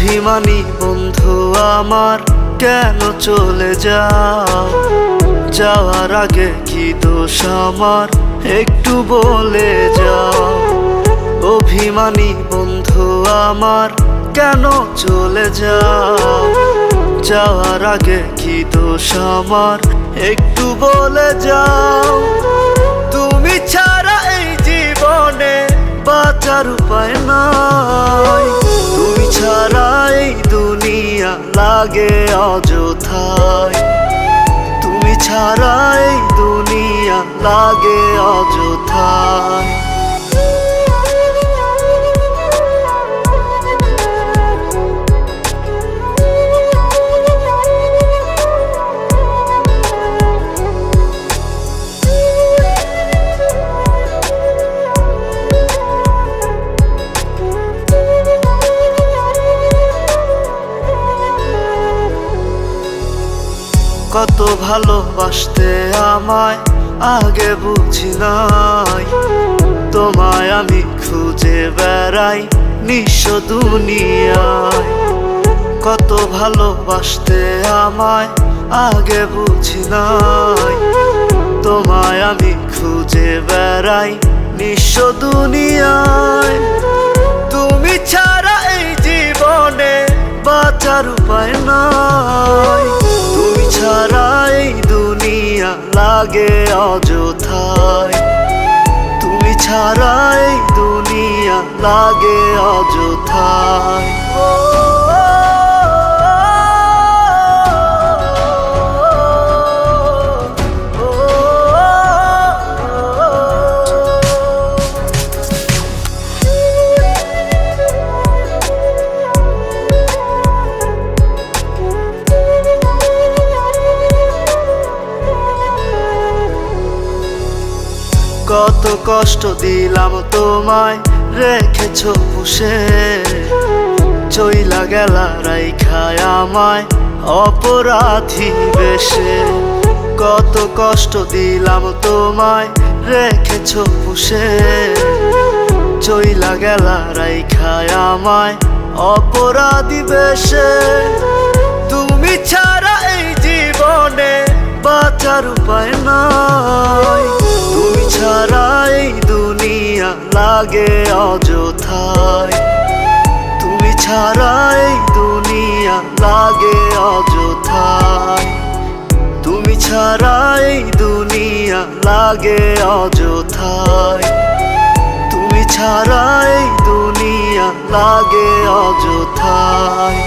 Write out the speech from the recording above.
অভিমানী বন্ধু আমার কেন চলে যাও? যাওয়ার আগে কি দোষ আমার একটু বলে যাও। অভিমানী বন্ধু আমার কেন চলে যাও? যাওয়ার আগে কি দোষ আমার একটু বলে যাও। তুমি ছাড়া এই জীবনে বাঁচার উপায় নাই। তুমি ছাড়া এই দুনিয়া লাগে অযথায়। তুমি ছাড়া এই দুনিয়া লাগে অযথায়। কত ভালোবাসতে আমায় আগে বুঝি নাই। তোমায় আমি খুঁজে বেড়াই নিঃস্ব দুনিয়ায়। কত ভালোবাসতে আমায় আগে বুঝি নাই। তোমায় আমি খুঁজে বেড়াই নিঃস্ব দুনিয়ায়। তুমি ছাড়া এই জীবনে বাঁচার উপায় নাই। তুমি ছাড়া এই দুনিয়া লাগে অযথায়। তুমি ছাড়া এই দুনিয়া লাগে অযথায়। কত কষ্ট দিলাম তোমায় রেখেছো পুষে। চইলা গেলা রাইখায় আমায় অপরাধী বেশে। কত কষ্ট দিলাম তোমায় রেখেছো পুষে। চইলা গেলা রাইখায় আমায় অপরাধী বেশে। তুমি ছাড়া এই জীবনে বাঁচার উপায় নাই। তুমি ছাড়া এই দুনিয়া লাগে অযথায়। তুমি ছাড়া এই দুনিয়া লাগে অযথায়। তুমি ছাড়া এই দুনিয়া লাগে অযথায়। তুমি ছাড়া এই দুনিয়া লাগে অযথায়।